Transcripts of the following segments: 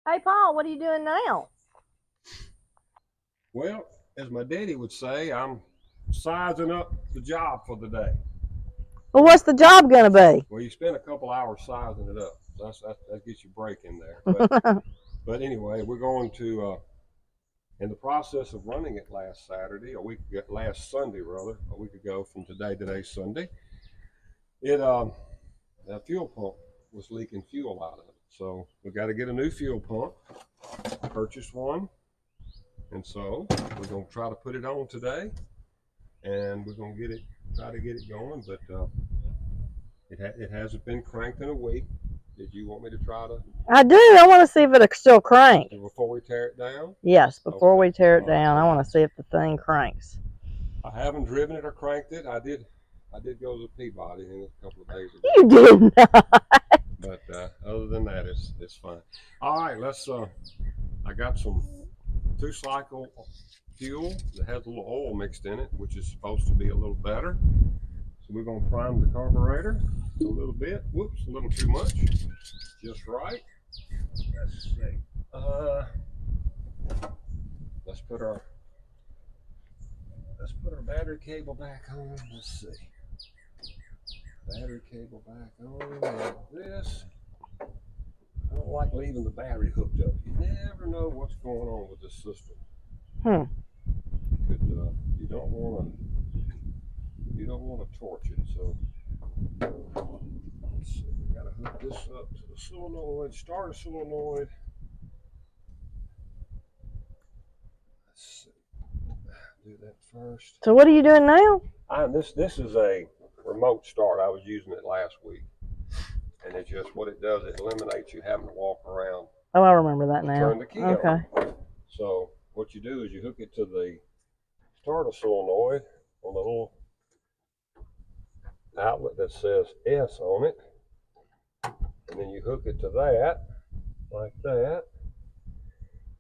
Hey, Paul, what are you doing now? Well, as my daddy would say, I'm sizing up the job for the day. Well, what's the job gonna be? Well, you spend a couple hours sizing it up. So that gets you break in there. But anyway, we're going to in the process of running it last Sunday rather, a week ago from today. Today's Sunday. It the fuel pump was leaking fuel out of it, so we got to get a new fuel pump. Purchased one, and so we're going to try to put it on today, and we're going to try to get it going, but it hasn't been cranked in a week. Did you want me to try to I do. I want to see if it'll still crank. before we tear it down? Yes, before Okay. we tear it All right. down, I Well, want to see if the thing cranks. I haven't driven it or cranked it. I did go to Peabody a couple of days ago, You did not. but other than that, it's fine. All right, let's. I got some two-cycle fuel that has a little oil mixed in it, which is supposed to be a little better. So we're gonna prime the carburetor a little bit. Whoops, a little too much. Just right. Let's see. Let's put our battery cable back on. Let's see. Battery cable back on like this. I don't like leaving the battery hooked up. You never know what's going on with this system. Hmm. You don't want to torch it. So let's see. We gotta hook this up to the solenoid. Start a solenoid. Let's see. Do that first. So what are you doing now? This is a remote start. I was using it last week, and it just what it does. It eliminates you having to walk around Oh, I remember that and now. turn the key Okay. on. So what you do is you hook it to the starter solenoid on the little outlet that says S on it, and then you hook it to that like that,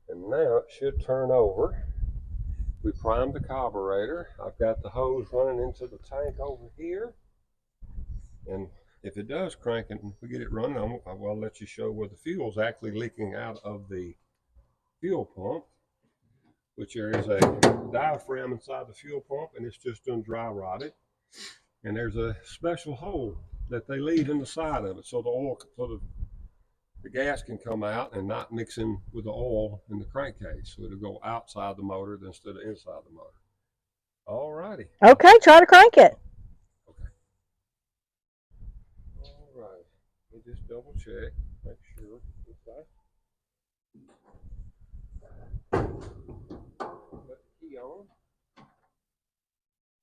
and now it should turn over. We primed the carburetor. I've got the hose running into the tank over here, and if it does crank and we get it running, I'll let you show where the fuel's actually leaking out of the fuel pump, which there is a diaphragm inside the fuel pump, and it's just done dry rotted. And there's a special hole that they leave in the side of it, so the gas can come out and not mix in with the oil in the crankcase. So it'll go outside the motor instead of inside the motor. All righty. Okay, try to crank it. Okay. All right. Let me just double check, make sure. Okay. Put the key on.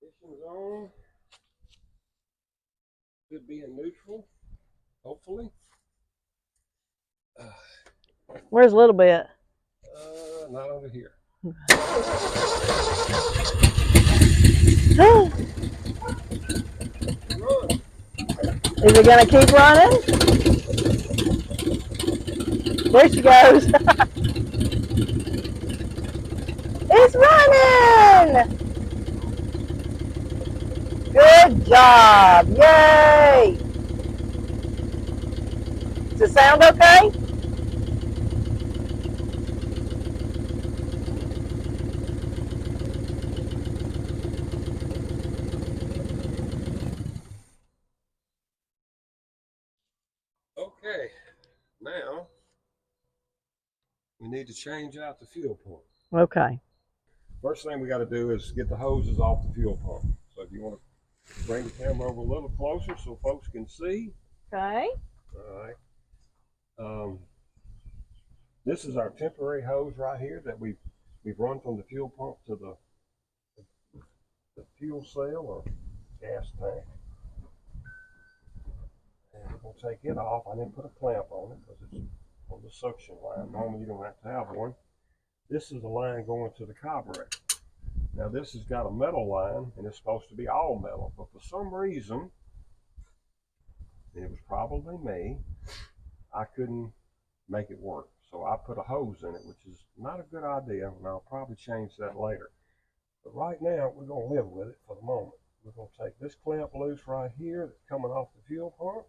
Ignition's on. Should be in neutral, hopefully. Where's a little bit? Not over here. Run. Is it gonna keep running? There she goes. It's running! Good job! Yay! Does it sound okay? Okay, now we need to change out the fuel pump. Okay. First thing we got to do is get the hoses off the fuel pump. So if you want to bring the camera over a little closer so folks can see. Okay. All right. This is our temporary hose right here that we've run from the fuel pump to the fuel cell or gas tank. And we're going to take it off. I didn't put a clamp on it because it's on the suction line. Normally you don't have to have one. This is the line going to the carburetor. Now this has got a metal line and it's supposed to be all metal, but for some reason, and it was probably me, I couldn't make it work. So I put a hose in it, which is not a good idea, and I'll probably change that later. But right now, we're going to live with it for the moment. We're going to take this clamp loose right here that's coming off the fuel pump,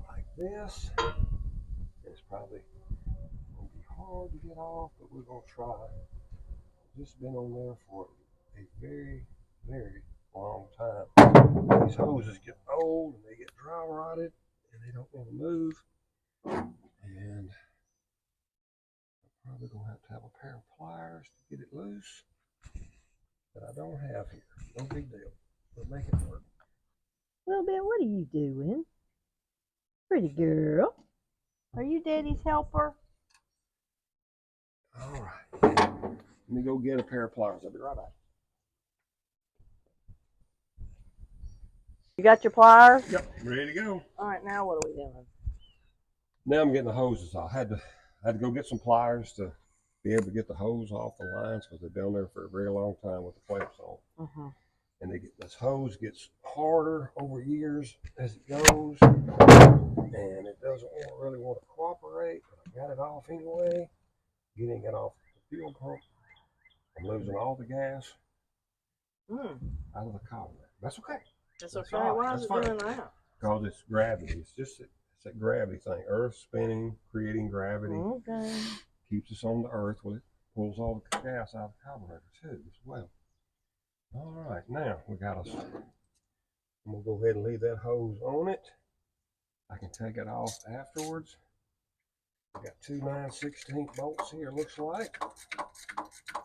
like this. It's probably going to be hard to get off, but we're going to try. This has been on there for a very, very long time. These hoses get old and they get dry rotted and they don't want to move. And I'm probably going to have a pair of pliers to get it loose that I don't have here. No big deal. We'll make it work. Little bit, what are you doing? Pretty girl. Are you Daddy's helper? All right. Let me go get a pair of pliers. I'll be right back. You got your pliers? Yep, ready to go. All right, now what are we doing? Now I'm getting the hoses off. I had to go get some pliers to be able to get the hose off the lines because they've been there for a very long time with the clamps on. And this hose gets harder over years as it goes, and it doesn't really want to cooperate. But I got it off anyway. Getting it off the fuel pump, I'm losing all the gas out of the carburetor. That's okay. That's okay. Why is it doing that? Because it's gravity. It's that gravity thing. Earth spinning, creating gravity. Okay. Keeps us on the earth. Well, it pulls all the gas out of the carburetor too as well. All right, now we got us. I'm gonna go ahead and leave that hose on it. I can take it off afterwards. I got two 9/16 bolts here, looks like.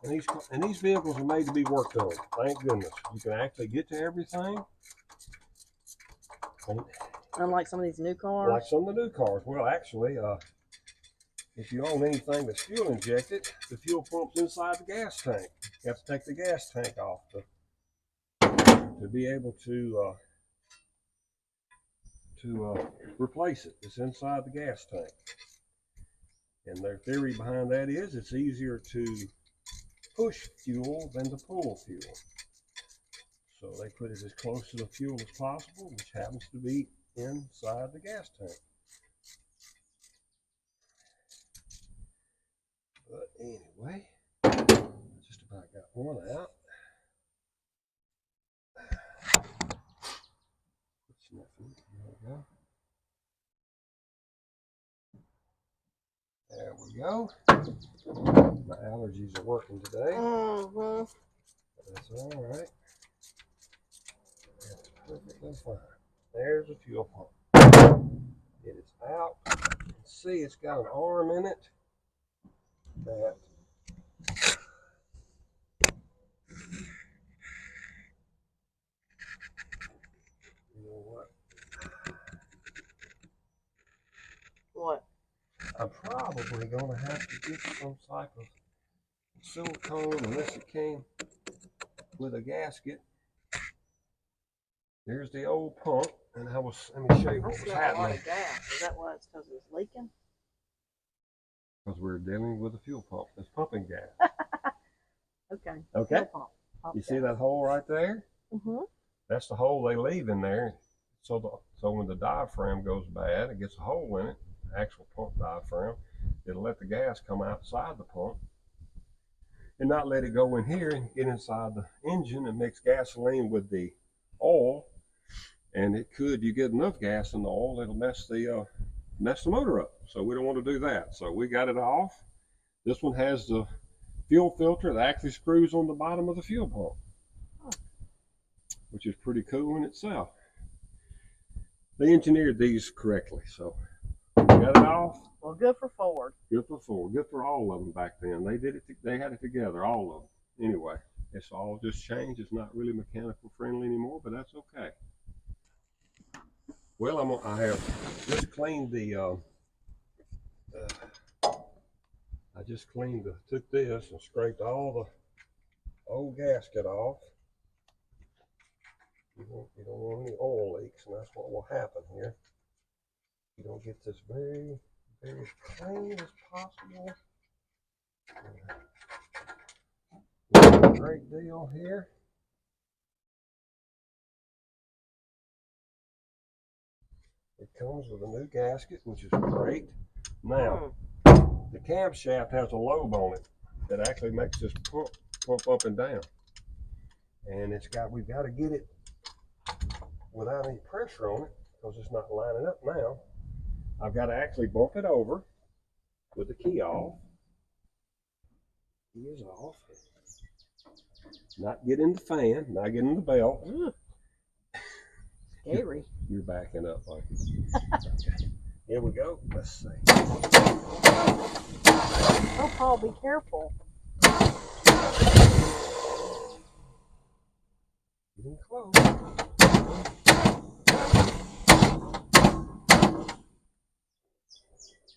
And these vehicles are made to be worked on. Thank goodness. You can actually get to everything. Unlike some of these new cars? Like some of the new cars. Well, actually, if you own anything that's fuel injected, the fuel pump's inside the gas tank. You have to take the gas tank off to be able to replace it. It's inside the gas tank. And their theory behind that is it's easier to push fuel than to pull fuel. So they put it as close to the fuel as possible, which happens to be inside the gas tank. But anyway, just about got one out. There we go. There we go. My allergies are working today. That's all right. That's perfectly fine. There's the fuel pump. It is out. You can see it's got an arm in it that you know what? What? I'm probably going to have to get some type of silicone unless it came with a gasket. There's the old pump, and let me show you what was happening. A lot of gas. Is that why it's because it's leaking? Because we're dealing with a fuel pump that's pumping gas. Okay. Okay. Pump You see that hole right there? That's the hole they leave in there. So when the diaphragm goes bad, it gets a hole in it, the actual pump diaphragm. It'll let the gas come outside the pump and not let it go in here and get inside the engine and mix gasoline with the oil. And you get enough gas in the oil, it'll mess the motor up. So we don't want to do that. So we got it off. This one has the fuel filter that actually screws on the bottom of the fuel pump, which is pretty cool in itself. They engineered these correctly, so we got it off. Well, good for Ford. Good for Ford. Good for all of them back then. They did it. They had it together, all of them. Anyway, it's all just changed. It's not really mechanical friendly anymore, but that's okay. Well, I have just cleaned the. I just took this and scraped all the old gasket off. You don't want any oil leaks, and that's what will happen here. You don't get this very, very clean as possible. A great deal here. It comes with a new gasket, which is great. Now, the camshaft has a lobe on it that actually makes this pump up and down. And we've got to get it without any pressure on it because it's not lining up now. I've got to actually bump it over with the key off. Key is off. Not get in the fan, not get in the belt. Ugh. Scary. You're backing up like this. Okay. Here we go. Let's see. Oh, Paul, be careful. Getting close. There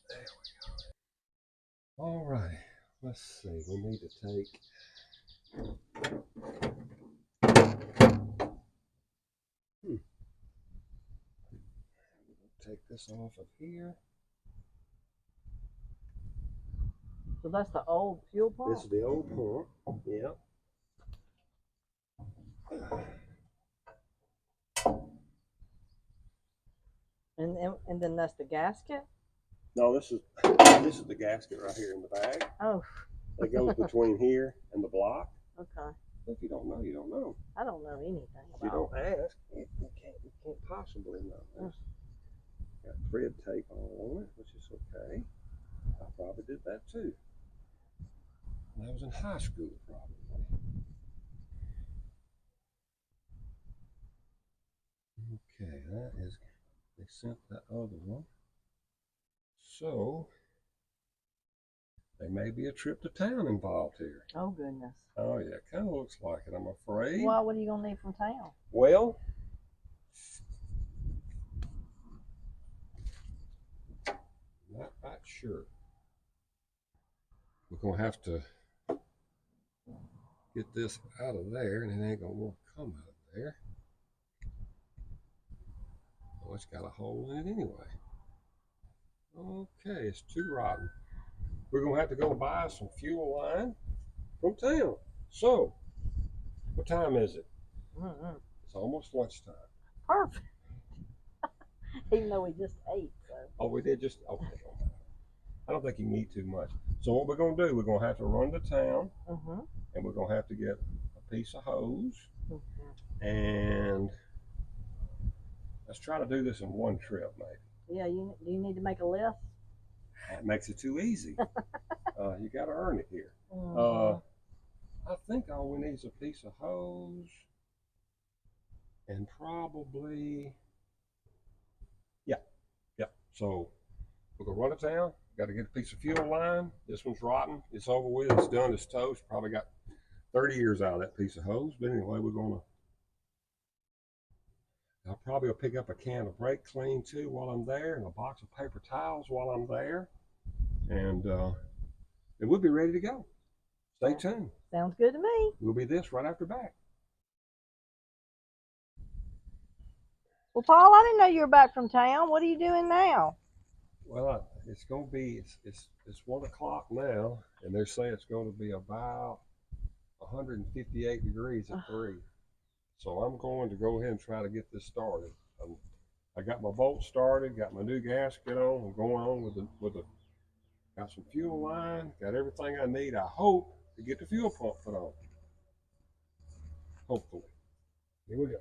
we go. All right. Let's see. We need to take this off of here. So that's the old fuel pump? This is the old pump. Yep. And then that's the gasket? No, this is the gasket right here in the bag. Oh. That goes between here and the block. Okay. If you don't know, you don't know. I don't know anything If you about don't ask, you can't possibly know. Got thread tape all on it, which is okay. I probably did that too. When I was in high school, probably. Okay, that is, they sent that other one. So, there may be a trip to town involved here. Oh, goodness. Oh, yeah, kind of looks like it, I'm afraid. Well, what are you going to need from town? Well, not quite sure. We're going to have to get this out of there, and it ain't going to want to come out of there. Oh, it's got a hole in it anyway. Okay, it's too rotten. We're going to have to go buy some fuel line from town. So, what time is it? It's almost lunchtime. Perfect. Even though we just ate. So. Oh, we did just, okay. I don't think you can eat too much. So what we're going to do, we're going to have to run to town, and we're going to have to get a piece of hose, and let's try to do this in one trip, maybe. Yeah, do you need to make a list? That makes it too easy. You got to earn it here. I think all we need is a piece of hose, and probably, yeah. So we're going to run to town. Got to get a piece of fuel line. This one's rotten. It's over with. It's done. It's toast. Probably got 30 years out of that piece of hose. But anyway, I'll probably pick up a can of brake clean too while I'm there, and a box of paper towels while I'm there. And we'll be ready to go. Stay tuned. Sounds good to me. We'll be this right after back. Well, Paul, I didn't know you were back from town. What are you doing now? Well, it's going to be, it's 1 o'clock now, and they're saying it's going to be about 158 degrees at 3. So I'm going to go ahead and try to get this started. I got my bolt started, got my new gasket on, I'm going on got some fuel line, got everything I need, I hope, to get the fuel pump put on. Hopefully. Here we go.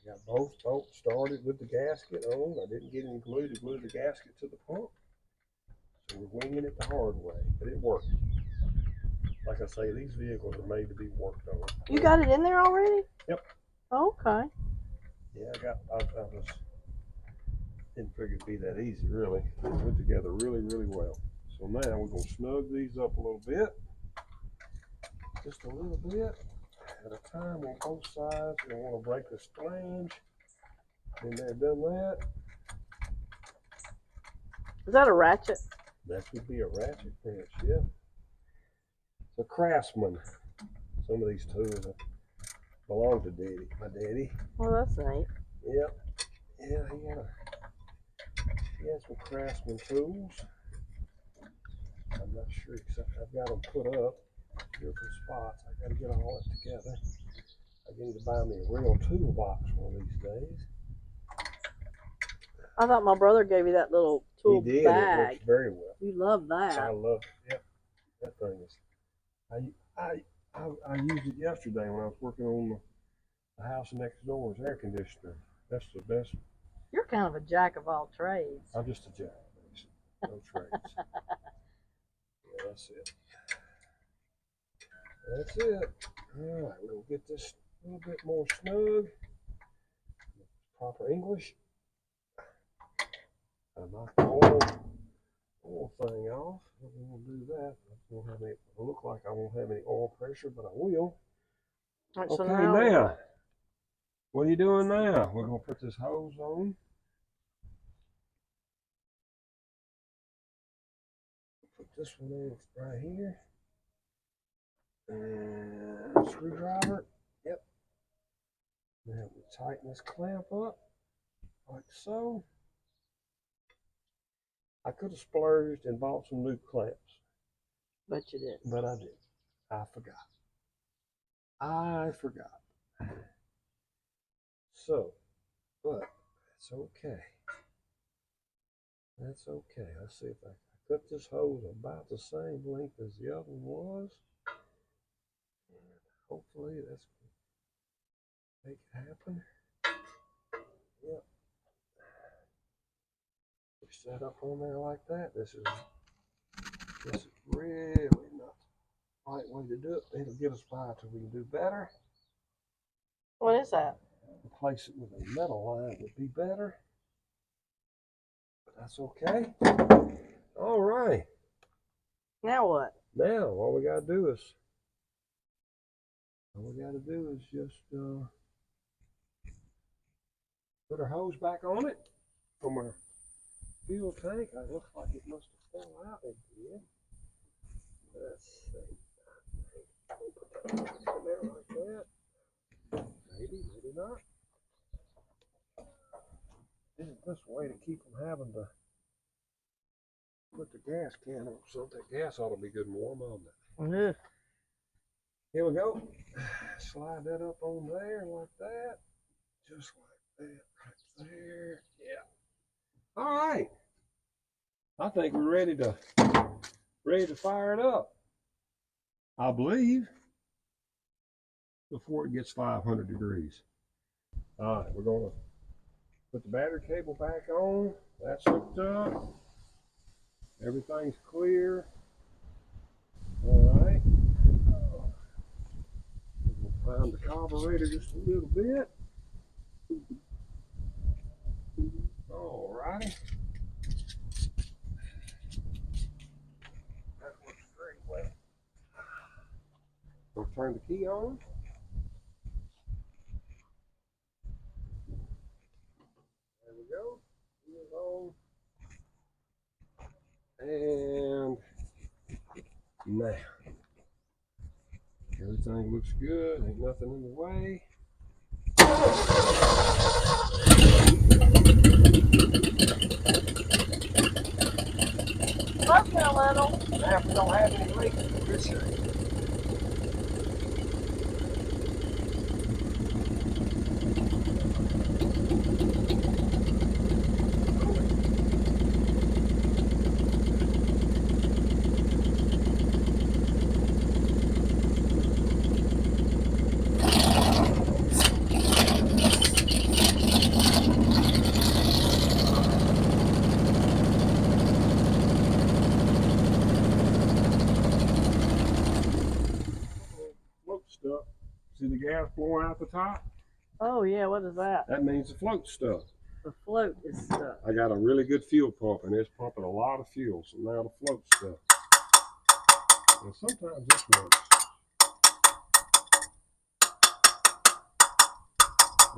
I got both bolts started with the gasket on. I didn't get any glue to glue the gasket to the pump. So we're winging it the hard way, but it worked. Like I say, these vehicles are made to be worked on. You got it in there already? Yep. Okay. Yeah, I didn't figure it'd be that easy, really. It went together really, really well. So now we're going to snug these up a little bit. Just a little bit at a time on both sides. We don't want to break the flange. Been there, done that. Is that a ratchet? That could be a ratchet wrench, yeah. It's a Craftsman. Some of these tools belong to Daddy, my daddy. Well, that's neat. Yep. Yeah, he had some Craftsman tools. I'm not sure, except I've got them put up. Different spots. I got to get all that together. I need to buy me a real toolbox one of these days. I thought my brother gave you that little tool He did. bag. It works very well. You love that. I love it. Yep. That thing is. I used it yesterday when I was working on The house next door's air conditioner. That's the best. You're kind of a jack of all trades. I'm just a jack. No trades. Yeah, that's it. That's it. All right, we'll get this a little bit more snug. Proper English. I knocked the oil thing off. I don't want to do that. I won't have any, it'll look like I won't have any oil pressure, but I will. Right, Okay, so now, what are you doing now? We're going to put this hose on. Put this one in right here. And screwdriver. Yep. Now we tighten this clamp up like so. I could have splurged and bought some new clamps. But you did. But I didn't. I forgot. So, but that's okay. That's okay. Let's see if I can cut this hose about the same length as the other one was. And hopefully that's going to make it happen. Yep. Push that up on there like that. This is really not the right way to do it. It'll get us by till we can do better. What is that? Replace it with a metal line would be better. But that's okay. All right. Now what? Now all we gotta do is just put our hose back on it from our fuel tank. It looks like it must have fell out. It did. Let's see. Put that on there like that. Maybe, maybe not. Isn't this a way to keep from having to put the gas can on something? Gas ought to be good and warm on that. Ugh. Here we go. Slide that up on there like that. Just like that right there. Yeah. All right. I think we're ready to fire it up. I believe before it gets 500 degrees. All right, we're gonna put the battery cable back on. That's hooked up. Everything's clear. All right. We'll prime the carburetor just a little bit. All righty. That works very well. We'll turn the key on. There we go. Key is on. And now, everything looks good. Ain't nothing in the way. Working a little. Now, if we don't have any leaks, we're good shape. Stuff. See the gas blowing out the top? Oh yeah, what is that? That means the float stuff. The float is stuck. I got a really good fuel pump and it's pumping a lot of fuel, so now the float stuff. And sometimes this works.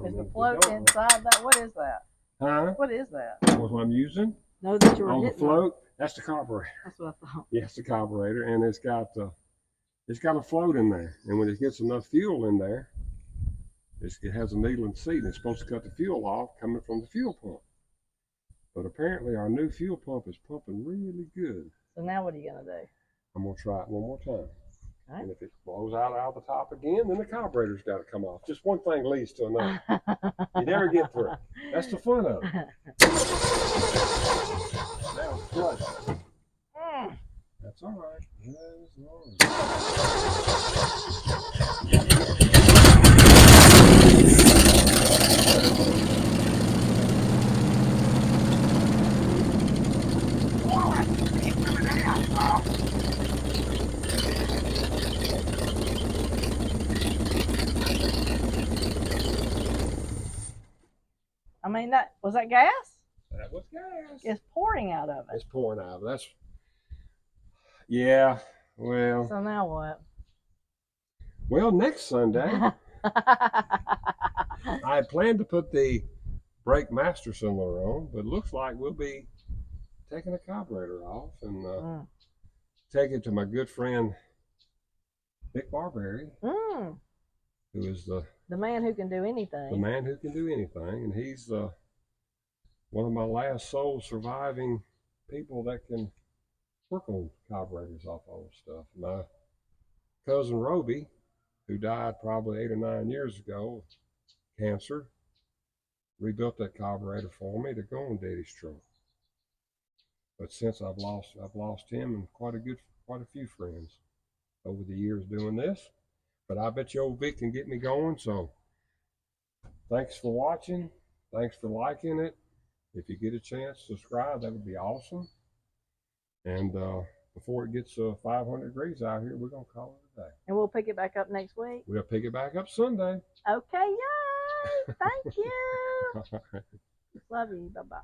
Is the float inside that? What is that? Huh? What is that? What I'm using? No, that you were On the hitting float? That's the carburetor. That's what I thought. Yes, the carburetor, and it's got a float in there, and when it gets enough fuel in there, it has a needle and seat, and it's supposed to cut the fuel off coming from the fuel pump. But apparently our new fuel pump is pumping really good. So now what are you gonna do? I'm gonna try it one more time. Okay. And if it blows out the top again, then the carburetor's got to come off. Just one thing leads to another. You never get through. That's the fun of it. That was flush. That's all right. That is all right. I mean, that was that gas? That was gas. It's pouring out of it. It's pouring out. That's, yeah, well. So now what? Well, next Sunday, I had planned to put the brake master cylinder on, but it looks like we'll be taking the carburetor off and take it to my good friend Dick Barberry, who is the man who can do anything. The man who can do anything, and he's one of my last sole surviving people that can work on carburetors off old stuff. My cousin Roby, who died probably 8 or 9 years ago, cancer, rebuilt that carburetor for me to go on Daddy's truck. But since I've lost him and quite a few friends over the years doing this. But I bet you old Vic can get me going. So thanks for watching. Thanks for liking it. If you get a chance, subscribe. That would be awesome. And before it gets 500 degrees out here, we're going to call it a day. And we'll pick it back up next week. We'll pick it back up Sunday. Okay, yay! Thank you. Love you. Bye-bye.